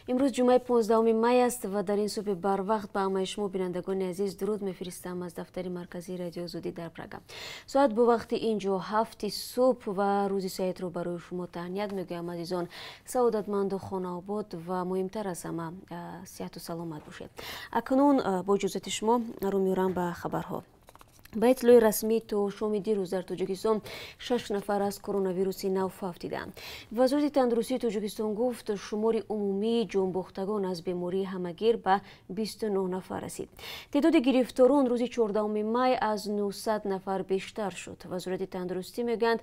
امروز جمعه 15 می است و در این صبح بر وقت به همه شما بینندگان عزیز درود میفرستم از دفتر مرکزی رادیو آزادی در پراگ. ساعت به وقت اینجا 7 صبح و روزی سعید رو برای شما تهنیت میگویم عزیزان. سعادتمند و خانه آباد و مهمتر از همه صحت و سلامت باشید. اکنون با اجازه شما رو میرم به خبرها. به اطلاع رسمی تا شام دیروز در تاجیکستان 6 نفر از کرونا ویروس نو افتیدند. وزارت تندرستی تاجیکستان گفت شمار عمومی جانباختگان از بیماری همگیر به 29 نفر رسید. تعداد گرفتاران روز 14 می از 900 نفر بیشتر شد. وزارت تندرستی میگویند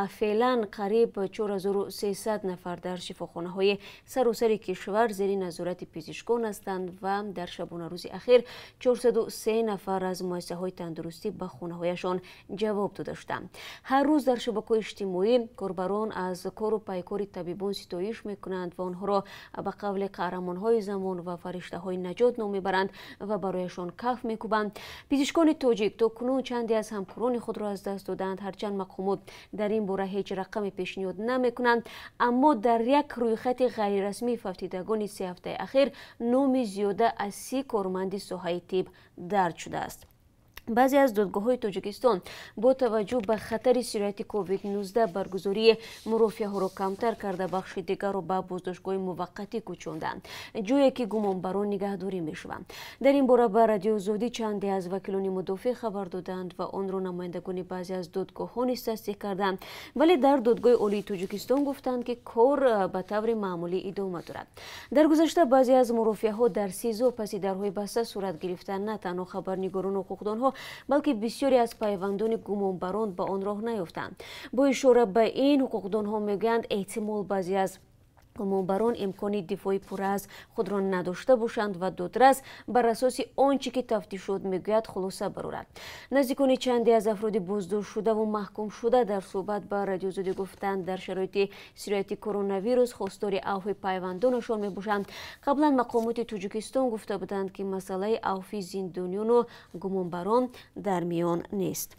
فعلا قریب 4300 نفر در شفاخانه‌های سراسر کشور زیر نظارت پزشکان هستند و در شبانه روز اخیر 403 نفر از مؤسسه‌های تندرستی به خانه‌هایشان جواب دادند. هر روز در شبکه‌های اجتماعی کاربران از کار و پیکار طبیبان ستایش می‌کنند و آنها را به قول قهرمان‌های زمان و فرشته‌های نجات نام می‌برند و برایشان کف می‌کوبند. پزشکان تاجیک تاکنون چندی از همکاران خود را از دست دادند، هرچند مقامات در این باره هیچ رقمی پیشنهاد نمی‌کنند، اما در یک رویخط غیررسمی افتیدگان 3 هفته اخیر نام زیاده از 30 کارمند ساحه طب درج شده است. بعضی از دادگاه‌های تاجیکستان با توجه به خطر سرایت کووید 19 برگزاری مرافعه‌ها را کمتر کرده بخش دیگر را به بازداشتگاه موقتی کوچاندند، جایی که گمانبران نگهداری می‌شوند. در این باره به رادیو آزادی چندی از وکیلان مدافع خبر دادند و آن را نمایندگان بعضی از دادگاه‌ها نیز تصدیق کردند، ولی در دادگاه عالی تاجیکستان گفتند که کار به طور معمولی ادامه دارد. در گذشته بعضی از مرافعه‌ها در سیزو پس درهای بسته صورت گرفتند. نه تنها خبرنگاران و حقوقدانها بلکه بسیاری از پیوندان گمانبران به آن راه نیفتند. با اشاره به این حقوقدانها میگویند احتمال بعضی از گمانبران امکان دفاعی پر از خود را نداشته باشند و دادرس بر اساس آنچه که تفتیشات میگوید خلاصه برآورد. نزدیکان چندی از افراد بازداشت شده و محکوم شده در صحبت با رادیو آزادی گفتند در شرایط سرایت کرونا ویروس خواستار عفو پیوندانشان میباشند. قبلا مقامات تاجیکستان گفته بودند که مسئله عفو زندانیان و گمانبران در میان نیست.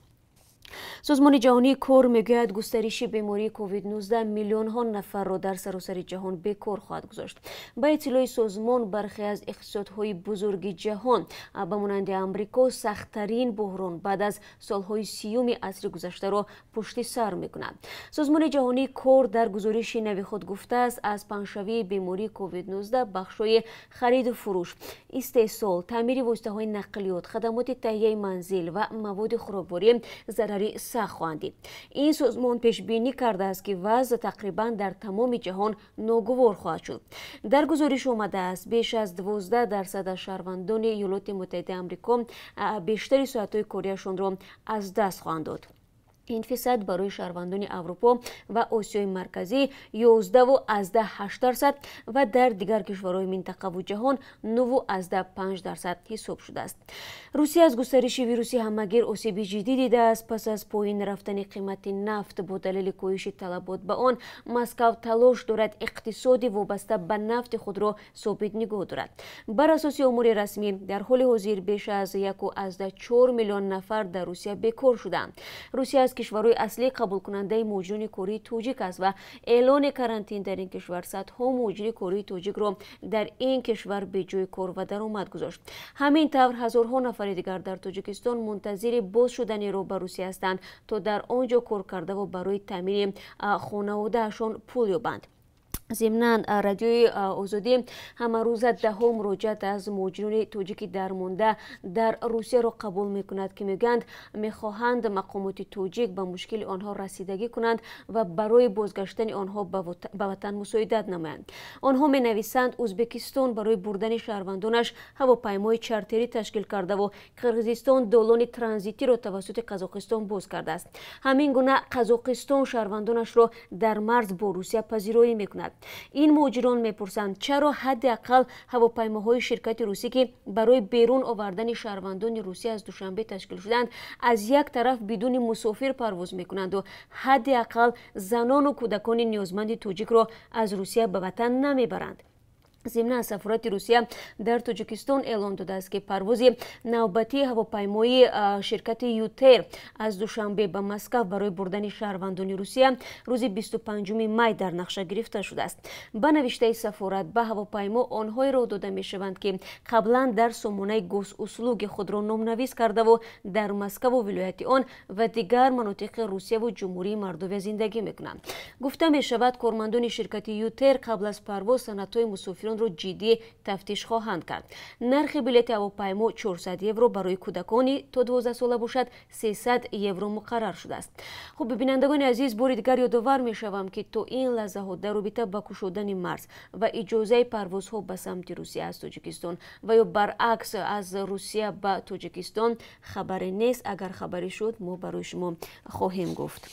سازمان جهانی کار میگوید گسترش بیماری کووید 19 میلیون ها نفر را در سراسر جهان بیکار خواهد گذاشت. به اطلاع سازمان برخی از اقتصادهای بزرگ جهان به مانند امریکا سخت‌ترین بحران بعد از سالهای 30 عصر گذشته را پشت سر میکنند. سازمان جهانی کار در گزارش نوی خود گفته است از پنجشنبه بیماری کووید 19 بخش‌های خرید و فروش، استحصال، تعمیر واسطه‌های نقلیات، خدمات تهیه منزل و مواد خوراکواری سخت خواهند دید. این سازمان پیش بینی کرده است که وضع تقریبا در تمام جهان ناگوار خواهد شد. در گزارش آمده است بیش از 12% از شهروندان ایالات متحده آمریکا بیشتر ساعت‌های کاریشان را از دست خواهند داد. این فیصد برای شهروندان اروپا و آسیای مرکزی 11.8% و در دیگر کشورهای منطقه و جهان 9.5% حساب شده است. روسیه از گسترش ویروس همگیر آسیب جدی دیده است. پس از پایین رفتن قیمت نفت با دلیل کاهش طلبات به آن، مسکو تلاش دارد اقتصادی وابسته به نفت خود را ثابت نگاه دارد. بر اساس امور رسمی در حال حاضر بیش از 1.4 میلیون نفر در روسیه بیکار شدند. روسیه از کشورهای اصلی قبول کننده مهاجران کره تاجیک است و اعلان کرانتین در این کشور صدها مهاجر کره تاجیک را در این کشور به جای کار و درآمد گذاشت. همین طور هزارها نفر دیگر در تاجیکستان منتظر باز شدن رو به روسیه هستند تا در آنجا کار کرده و برای تامین خانواده‌شان پول یابند. ضمناً رادیوی آزادی همه روز 10 مراجعت از مهاجران تاجیک درمانده در روسیه را قبول می‌کند که میگویند می‌خواهند مقامات تاجیک به مشکل آنها رسیدگی کنند و برای بازگشتن آنها به وطن مساعدت نمایند. آنها می‌نویسند ازبکستان برای بردن شهروندانش هواپیمای چارتری تشکیل کرده و قرقیزستان دالان ترانزیتی را توسط قزاقستان باز کرده است. همین گونه قزاقستان شهروندانش را در مرز با روسیه پذیرایی می‌کند. این مهاجران میپرسند چرا حداقل هواپیماهای شرکت روسی که برای بیرون آوردن شهروندان روسی از دوشنبه تشکیل شدند از یک طرف بدون مسافر پرواز میکنند و حداقل زنان و کودکان نیازمند تاجیک را از روسیه به وطن نمیبرند. ضمن سفارت روسیه در تاجیکستان اعلام داده است که پرواز نوبتی هواپیمای شرکت یوتر از دوشنبه به مسکو برای بردن شهروندان روسیه روز 25 می در نقشه گرفته شده است. به نوشته سفارت به هواپیما آنهایی را داده می شوند که قبلا در سامانه گوس‌اسلوگ خود را نامنویس کرده و در مسکو و ولایت آن و دیگر مناطق روسیه و جمهوری مردوی زندگی می کنند. گفته می شود کارمندان شرکت یوتر قبل از پرواز سندهای مسافران رو جدی تفتیش خواهند کرد. نرخ بلیط هواپیما 400 یورو برای کودکانی تا 12 ساله باشد 300 یورو مقرر شده است. خب ببینندگان عزیز، بار دیگر یادآور می‌شوم که تا این لحظه ها در رابطه با گشودن مرز و اجازه پروازها به سمت روسیه از تاجیکستان و یا برعکس از روسیه به تاجیکستان خبری نیست. اگر خبری شد ما برای شما خواهیم گفت.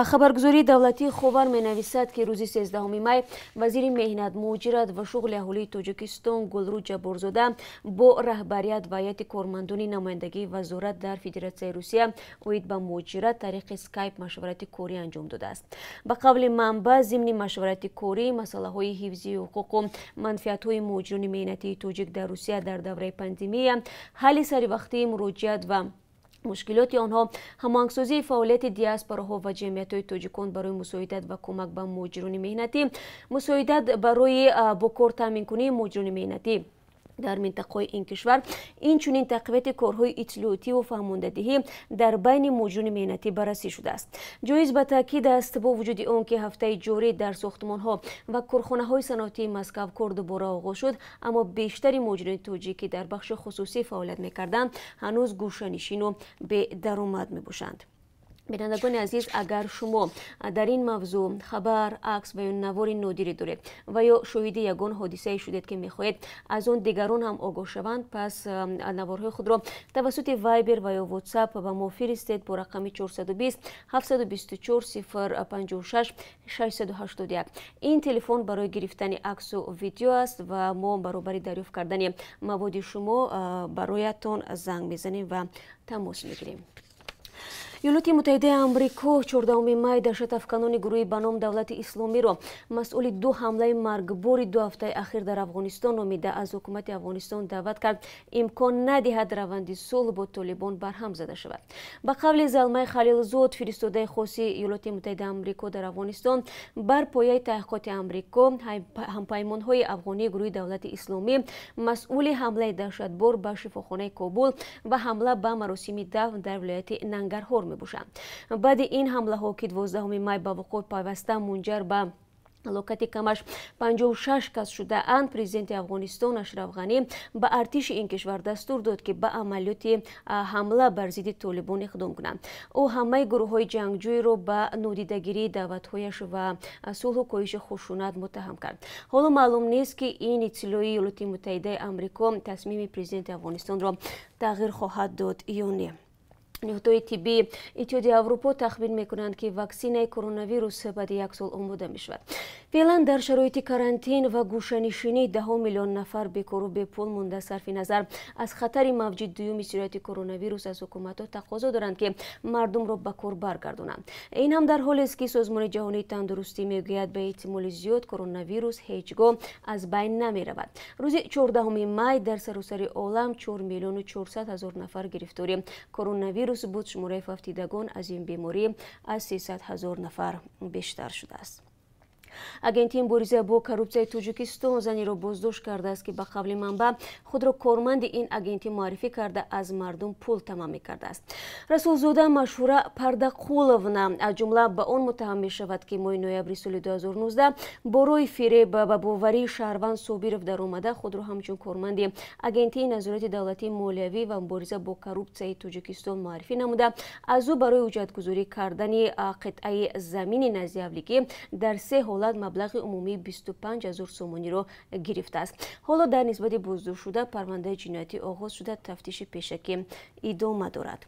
خبرگزاری دولتی خاور می نویسد که روز 13 می وزیر مهنت، مهاجرت و شغل اهالی تاجیکستان گلرو جبارزاده با رهبریت و هیئت کارمندان نمایندگی وزارت در فدراسیون روسیه اوید به مهاجرت طریق اسکایپ مشورت کاری انجام داده است. به قول منبع ضمن مشورت کاری مسئله های حفظی حقوق و منفعت های مهاجران مهنتی تاجیک در روسیه در دوره پاندمی، حل سری وقتی مراجعت و مشکلات آنها، هماهنگسازی فعالیت دیاسپوراها و جمعیت‌های تاجیکان برای مساعدت و کمک به مهاجران مهنتی، مساعدت برای با کار تامین کنی مهاجران مهنتی در منطقه این کشور، این چنین تقویت کارهای اطلاعاتی و فرماندهی در بین مهاجران مهنتی بررسی شده است. جایز به تاکید است با وجود آنکه هفته جاری در ساختمان‌ها و کارخانه‌های صنعتی مسکو کار دوباره آغاز شد، اما بیشتر مهاجران تاجیکی در بخش خصوصی فعالیت می‌کردند هنوز گوشه‌نشین و به درآمد می‌باشند. بینندگان عزیز، اگر شما در این موضوع خبر، عکس و یا نوار نادری دارید و یا شاهد یگان حادثه شدید که میخواهید از آن دیگران هم آگاه شوند، پس نوارهای خود را توسط وایبر و یا واتساپ به ما فرستید با رقم 420 724 056 681. این تلفن برای گرفتن عکس و ویدیو است و ما برابر دریافت کردن مواد شما برایتان زنگ میزنیم و تماس میگیریم. ایالات متحده آمریکا 14 می دهشت افکنان گروهی به نام دولت اسلامی را مسئول 2 حمله مرگبار 2 هفته اخیر در افغانستان نامیده از حکومت افغانستان دعوت کرد امکان ندهد روند صلح با طالبان برهم زده شود. به قول زلمه خلیلزاد، فرستاده خاص ایالات متحده آمریکا در افغانستان، بر پایه تحقیقات آمریکا، همپیمان‌های افغانی گروه دولت اسلامی مسئول حمله دهشتبار به شفاخانه کابل و حمله به مراسم دفن در ولایت ننگرهار می‌باشند. بعد این حمله ها که 12 می به وقوع پیوسته منجر به هلاکت کمش 56 کس شده اند، پرزیدنت افغانستان اشرف غنی به ارتش این کشور دستور داد که به عملیات حمله بر ضد طالبان اقدام کنند. او همه گروه‌های جنگجوی را به نادیدگیری دعوت‌هایش و صلح و کاهش خشونت متهم کرد. حالا معلوم نیست که این اطلاعی ایالات متحده آمریکا تصمیم پرزیدنت افغانستان را تغییر خواهد داد یا نه. نهادهای طبی اتحادیه اروپا تخمین میکنند که واکسن کرونا ویروس بعد 1 سال آماده می شود. فعلا در شرایط کرانتین و گوشه‌نشینی 10 میلیون نفر بیکار و بی‌پول مانده. صرف نظر از خطر موج دوم سرایت کرونا ویروس از حکومت‌ها تقاضا دارند که مردم را به کار برگردانند. این هم در حالی است که سازمان جهانی تندرستی میگوید به احتمال زیاد کرونا ویروس هیچگاه از بین نمی رود. روز 14 می در سراسر عالم 4 میلیون و 400 هزار نفر گرفتاری کرونا ویروس بود. شماره فوتیدگان از این بیماری از 300 هزار نفر بیشتر شده است. агентии мубориза бо коррупсияи тоҷикистон занеро боздошт карда аст ки ба қавли манбаъ худро корманди ин агентӣ муаррифӣ карда аз мардум пул тамам мекардааст. расулзода машҳура пардақуловна аз ҷумла ба он муттаҳам мешавад ки моҳи ноябри соли 2019 бо роҳи фиреб ба боварии шаҳрванд собиров даромада худро ҳамчун корманди агентии назорати давлатии молиявӣ ва мубориза бо коррупсияи тоҷикистон муаррифӣ намуда аз ӯ барои ҳуҷҷатгузорӣ кардани қитъаи замини назди авлигӣ дар се ҳолат маблағи умумии 25 000 сомониро гирифтааст. ҳоло дар нисбати боздоштшуда парвандаи ҷиноятӣ оғоз шуда тафтиши пешакӣ идома дорад.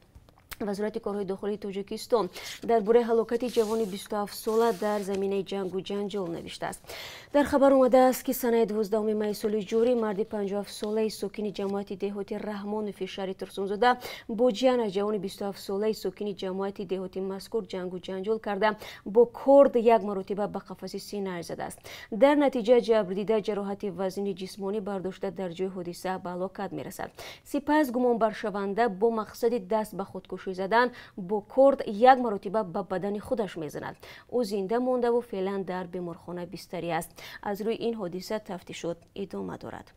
وزارت کارهای داخلی تاجیکستان درباره هلاکت جوان 27 ساله در زمینه جنگ و جنجال نوشته است. در خبر آمده است که سنه 12 می سال جاری مرد 57 ساله ساکن جماعت دهاتی رحمان فشاری ترسونزاده با جان جوان 27 ساله ساکن جماعت دهاتی مذکور جنگ و جنجال کرده با کرد یک مرتبه به قفس سینه زده است. در نتیجه جبر دیده جراحت وزنی جسمانی برداشته در جای حادثه به هلاکت میرسد. سپس گمان بر شونده با مقصد دست به خودکشی زدن با کرد یک مرتبه به بدن خودش میزند. او زنده مانده و فعلا در بیمارخانه بستری است. از روی این حادثه تفتیشات ادامه دارد.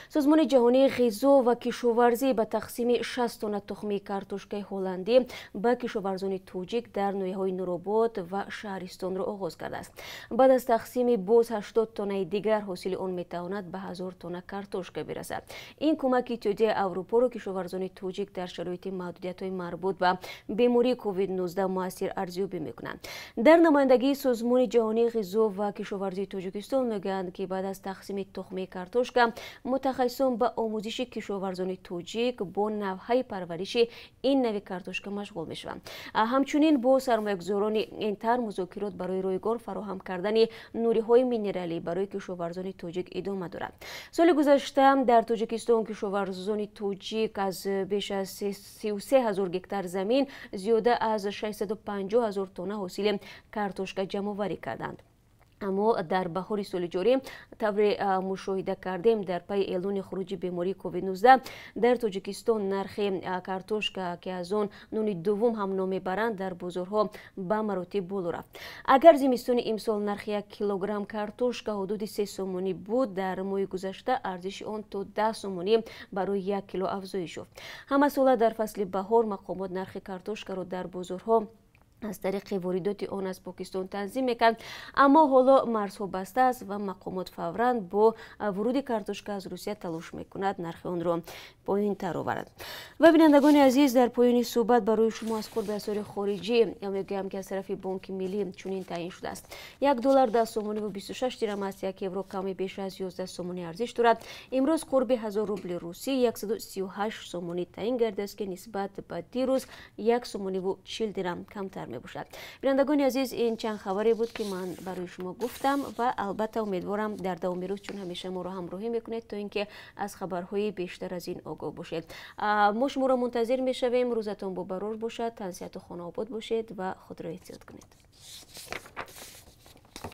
سازمان جهانی غذا و کشاورزی به تقسیم 60 تن تخم کارتوشکای هلندی به کشاورزان توجیک در نویه‌های نورآباد و شهرستان را آغاز کرده است. بعد از تقسیم باز 80 تن دیگر حاصل آن میتواند به 1000 تن کارتوشکا برسد. این کمک اتحادیه اروپا را کشاورزان توجیک در شرایط محدودیت‌های مربوط به بیماری کووید 19 مؤثر ارزیابی می‌کنند. در نمایندگی سازمان جهانی غذا و کشاورزی تاجیکستان میگویند که بعد از تقسیم تخم کارتوشکا متخصصان به آموزش کشاورزان توجیک با نوهای پرورش این نوع کارتوشکا مشغول میشوند. همچنین با سرمایه‌گذاران اینتر مذاکرات برای رایگان فراهم کردن نوری‌های مینرالی برای کشاورزان توجیک ادامه دارد. سال گذشته در تاجیکستان کشاورزان توجیک از بیش از 33,000 گکتار زمین زیاده از 650,000 تن حاصل کارتوشکا جمع‌آوری کردند. اما در بهار سال جاری طور مشاهده کردیم در پی اعلان خروج بیماری کووید 19 در تاجیکستان نرخ کارتوشکا که از آن نوع دوم هم نام برند در بازارها به مراتب بالا رفت. اگر زمستان امسال نرخ 1 کیلوگرم کارتوشکا حدود 3 سومانی بود، در ماه گذشته ارزش آن تا 10 سومانی برای 1 کیلو افزایش یافت. همه ساله در فصل بهار مقامات نرخ کارتوشکا را در بازارها از طریق واردات آن از پاکستان تنظیم میکرد، اما حالا مرزها بسته است و مقامات فوراً با ورود کارتوشکا از روسیه تلاش میکند نرخ آن را پایین تر آورد. و بینندگان عزیز، در پایان صحبت برای شما از خورد اسعار خارجی میگویم که از طرف بانک ملی چنین تعیین شده است: $1 10 سومانی و 26 درم است. 1 یورو کمی بیش از 11 سومانی ارزش دارد. امروز قرب 1000 روبل روسی 138 سومانی تعیین گردیده است که نسبت به دیروز 1 سومانی و 40 درم کمتر می باشد. بینندگان عزیز، این چند خبری بود که من برای شما گفتم و البته امیدوارم در دوام روز چون همیشه ما را همراهی میکنید تا اینکه از خبرهای بیشتر از این آگاه باشید. ما شما را منتظر میشویم. روزتون با برور باشد، تن صحت و خانه آباد باشید و خود را احتیاط کنید.